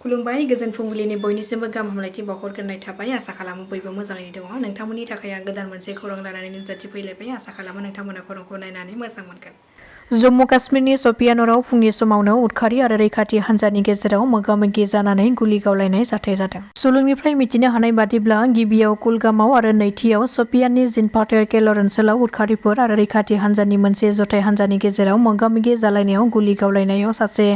खुलुमबाय गोजोन फुंबिलिनि बयनिसिमबो गाहाम हामलायथि बावहरग्रोनाय थाबाय आसा खालामो बयबो मोजाङैनो दङ नोंथांमोननि थाखाय आं गोदान मोनसे खौरां लानानै नुजाथिफैलायबाय आसा खालामो नोंथांमोना खौरांखौ नायनानै मोजां मोनगोन। जम्मु काश्मीरनि शपियानराव फुंनि समावनो उदखारि आरो रैखाथि हान्जानि गेजेराव मोगा-मोगि जानानै गुलि गावलायनाय जाथाय जादों। सुलुंनिफ्राय मिथिनो हानाय बादिब्ला गिबियाव कुलगामाव आरो नैथियाव शपियाननि जिनपाथेर केलर ओनसोलाव उदखारिफोर आरो रैखाथि हान्जानि मोनसे जथाय हान्जानि गेजेराव मोगा-मोगि जालायनायाव गुलि गावलायनायाव सासे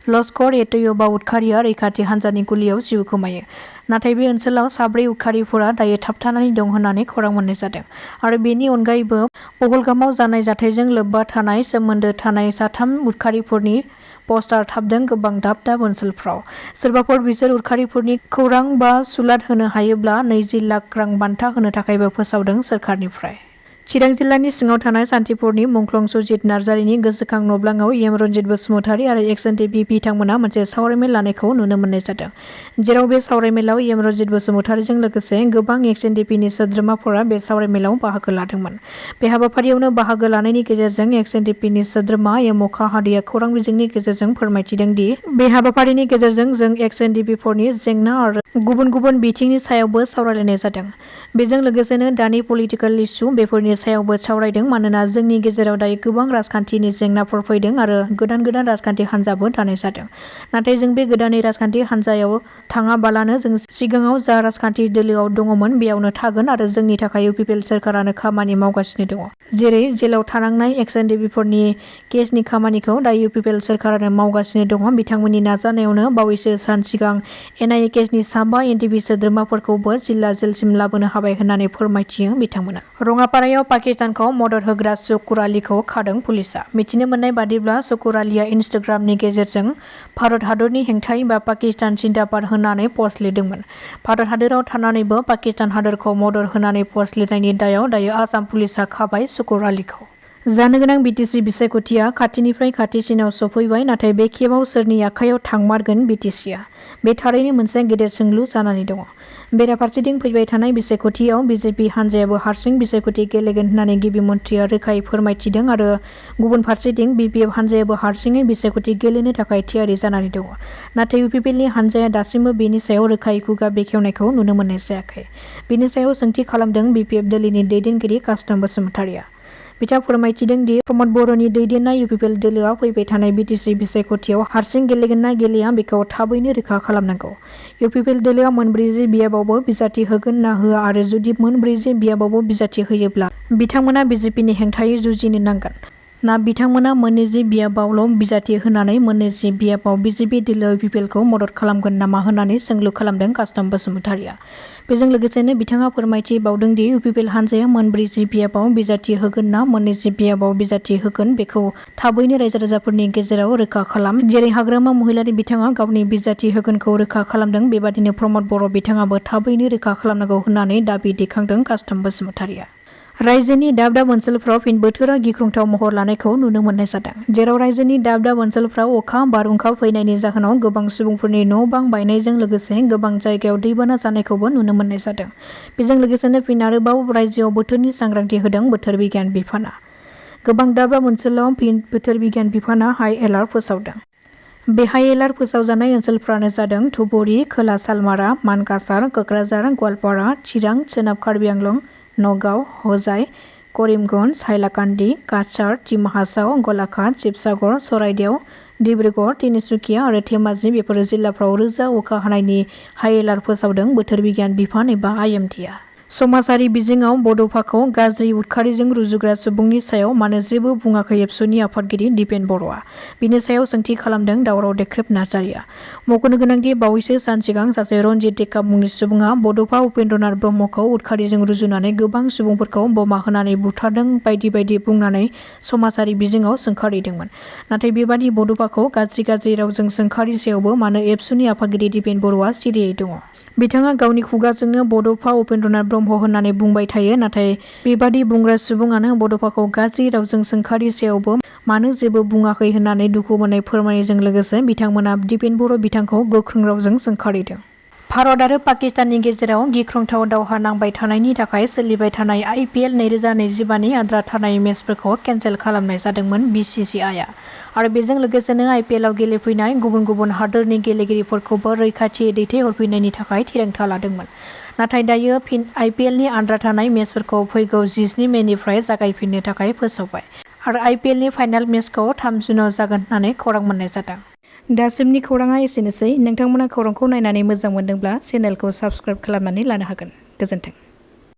लश्कर-ए-तैयबा उदखारिया रैखाथि हान्जानि गुलियाव जिउ खोमायो। नाथाय बे ओनसोलाव साब्रै उदखारिफोरा दायो थाबथानानै दं होननानै खौरां मोननाय जादों आरो बेनि अनगायैबो पहलगामाव जानाय जाथायजों लोब्बा थानाय सोमोन्दो थानाय साथाम उदखारिफोरनि पस्टार थाबदों गोबां दाब दाब ओनसोलफ्राव। सोरबाफोर बिसोर उदखारिफोरनि खौरां बा सुलाद होनो हायोब्ला 20 लाख रां बान्था होनो थाखायबो फोसावदों सोरखारनिफ्राय। चिरां जिल्लानि सिङाव थानाय सान्थिपुरनि मुंख्लं सुजित नार्जारिनि गोसोखां नब्लाङाव एम रनजित बसुमतारी आरो एक्स एनडिपि बिथांमोना मोनसे सावरायमेल लानायखौ नुनो मोननाय जादों। जेराव बे सावरायमेलाव एम रनजित बसुमतारीजों लोगोसे गोबां एक्स एनडिपिनि सोद्रोमाफोरा बे सावरायमेलाव बाहागो लादोंमोन। बे हाबाफारियावनो बाहागो लानायनि गेजेरजों एक्स एनडिपिनि सोद्रोमा एम अखा हादिया खौरां बिजोंनि गेजेरजों फोरमायथिदों दि बे हाबाफारिनि गेजेरजों जों एक्स एनडिपिफोरनि जेंना आरो गुबुन गुबुन बिथिंनि सायावबो सावरायलायनाय जादों। बेजों लोगोसेनो दानि पलिटिकेल इस्यु बेफोरनि सायावबो सावरायदों मानोना जोंनि गेजेराव दायो गोबां राजखान्थिनि जेंनाफोर फैदों आरो गोदान गोदान राजखान्थि हान्जाबो दानाय जादों। नाथाय जों बे गोदानै राजखान्थि हान्जायाव थाङाबालानो जों सिगाङाव जा राजखान्थि दोलोआव दङमोन बेयावनो थागोन आरो जोंनि थाखाय इउपिपिएल सोरखारानो खामानि मावगासिनो दङ। जेरै जेलाव थानांनाय एक्स एनडिपिफोरनि केसनि खामानिखौ दायो इउपिपिएल सोरखारानो मावगासिनो दङ। बिथांमोननि नाजानायावनो बावैसो सान सिगां एनआइए केसनि साबा एनडिपि सोद्रोमाफोरखौबो जिल्ला जेलसिम लाबोनो हाबाय होननानै फोरमायथियो बिथांमोना। रङापारायाव पाकिस्तानखौ मदद होग्रा शुकुर आलीखौ खादों पुलिसआ। मिथिनो मोननाय बादिब्ला शुकुर आलीया इनस्टाग्रामनि गेजेरजों भारत हादरनि हेंथायै बा पाकिस्तान जिन्दाबाद होननानै पस्ट लिरदोंमोन। भारत हादराव थानानैबो पाकिस्तान हादरखौ मदद होनानै पस्ट लिरनायनि दायाव दायो आसाम पुलिसआ खाबाय शुकुर आलीखौ। जानो गोनां बिटिसि बिसायख'थिया खाथिनिफ्राय खाथिसिनाव सफैबाय नाथाय बे खेबाव सोरनि आखायाव थांमारगोन बिटिसिआ? बे थारैनो मोनसे गेदेर सोंलु जानानै दङ। बेराफारसेथिं फैबाय थानाय बिसायख'थियाव बिजेपि हान्जायाबो हारसिं बिसायख'थि गेलेगोन होननानै गिबि मन्थ्रिया रोखायै फोरमायथिदों आरो गुबुन फारसेथिं बिपिएफ हान्जायाबो हारसिङै बिसायख'थि गेलेनो थाखाय थियारि जानानै दङ। नाथाय इउपिपिएलनि हान्जाया दासिमबो बेनि सायाव रोखायै खुगा बेखेवनायखौ नुनो मोननाय जायाखै। बेनि सायाव सोंथि खालामदों बिपिएफ दोलोनि दैदेनगिरि कास्टम बसुमतारीआ। बिथाङा फोरमायथिदों दि प्रमद बर'नि दैदेननाय इउपिपिएल दोलोआ फैबाय थानाय बिटिसि बिसायख'थियाव हारसिं गेलेगोन ना गेलेया बेखौ थाबैनो रोखा खालामनांगौ। इउपिपिएल दोलोआ मोनब्रैजि बियाबावबो बिजाथि होगोन ना होआ आरो जुदि मोनब्रैजि बियाबावबो बिजाथि होयोब्ला बिथांमोना बिजेपिनि हेंथायै जुजिनो नांगोन ना बिथांमोना मोननैजि बियाबावल' बिजाथि होनानै मोननैजि बियाबाव बिजेपि दोलोआ इउपिपिएलखौ मदद खालामगोन नामा होननानै सोंलु खालामदों कास्टम बसुमतारीआ। बेजों लोगोसेनो बिथाङा फोरमायथि बावदों दि इउपिपिएल हान्जाया मोनब्रैजि बियाबाव बिजाथि होगोन ना मोननैजि बियाबाव बिजाथि होगोन बेखौ थाबैनो रायजो राजाफोरनि गेजेराव रोखा खालाम। जेरै हाग्रामा महिलारि बिथाङा गावनि बिजाथि होगोनखौ रोखा खालामदों बेबादिनो प्रमद बर' बिथाङाबो थाबैनो रोखा खालामनांगौ होननानै दाबि दैखांदों कास्टम बसुमतारीआ। रायजोनि दाब दाब ओनसोलफ्राव फिन बोथोरा गिख्रंथाव महर लानायखौ नुनो मोननाय जादों। जेराव रायजोनि दाब दाब ओनसोलफ्राव अखा बारहुंखा फैनायनि जाहोनाव गोबां सुबुंफोरनि न' बां बायनायजों लोगोसे गोबां जायगायाव दैबाना जानायखौबो नुनो मोननाय जादों। बेजों लोगोसेनो फिन आरोबाव रायजोआव बोथोरनि सांग्रांथि होदों बोथोर बिगियान बिफाना। गोबां दाब दाब ओनसोलाव फिन बोथोर बिगियान बिफाना हाइ एलार्ट फोसावदों। बे हाइ एलार्ट फोसावजानाय ओनसोलफ्रानो जादों धुबुरी, खोला सालमारा, मानकासार, क'क्राझार, गवालपारा, चिरां, सोनाब कार्बि आंलं, नगाव, हजाइ, करिमगन्ज, हाइलाकान्दि, काछार, डिमा हासाव, गलाघाट, शिबसागर, चराइदेव, डिब्रुगड़, तिनिसुकिया आरो धेमाजि बेफोर जिल्लाफ्राव रोजा अखा हानायनि हाइ एलार्ट फोसावदों बोथोर बिगियान बिफान एबा आइएमडिआ। समाजारि बिजोङाव बड'फाखौ गाज्रि उदखारिजों रुजुग्रा सुबुंनि सायाव मानो जेबो बुङाखै एबसुनि आफादगिरि दिपेन बर'आ। बिनि सायाव सोंथि खालामदों दावराव देख्रेब नार्जारिया। मख'नो गोनांदि बावैसो सान सिगां सासे रनजित टेकाप मुंनि सुबुङा बड'फा उपेन्द्रनाथ ब्रह्मखौ उदखारिजों रुजुनानै गोबां सुबुंफोरखौ बमा होनानै बुथारदों बायदि बायदि बुंनानै समाजारि बिजोङाव सोंखारिदोंमोन। नाथाय बेबादि बड'फाखौ गाज्रि रावजों सोंखारिसेयावबो मानो एबसुनि आफादगिरि दिपेन बर'आ सिरियै दङ। बिथाङा गावनि खुगाजोंनो बड'फा उपेन्द्रनाथ ब्रह्म होननानै बुंबाय थायो नाथाय बेबादि बुंग्रा सुबुङानो बड'फाखौ गाज्रि रावजों सोंखारिसेयावबो मानो जेबो बुङाखै होननानै दुखु मोननाय फोरमायनायजों लोगोसे बिथांमोना दिपेन बर' बिथांखौ गोख्रों रावजों सोंखारिदों। भारत आरो पाकिस्ताननि गेजेराव गिख्रंथाव दावहा नांबाय थानायनि थाखाय सोलिबाय थानाय IPL 2025नि आद्रा थानाय मेचफोरखौ केन्सेल खालामनाय जादोंमोन BCCIआ आरो बेजों लोगोसेनो IPLआव गेलेफैनाय गुबुन गुबुन हादोरनि गेलेगिरिफोरखौबो रैखाथि दैथायहरफिननायनि थाखाय थिरांथा लादोंमोन। नाथाय दायो फिन IPLनि आद्रा थानाय मेचफोरखौ फैगौ 17 मेनिफ्राय जागायफिननो थाखाय फोसावबाय आरो IPLनि फाइनाल मेचखौ 3 जुनाव जागोन होननानै खौरां मोननाय जादों। दासिमनि खौराङा एसेनोसै। नोंथांमोना खौरांखौ नायनानै मोजां मोनदोंब्ला चेनेलखौ साबस्क्राइब खालामनानै लानो हागोन। गोजोन्थों।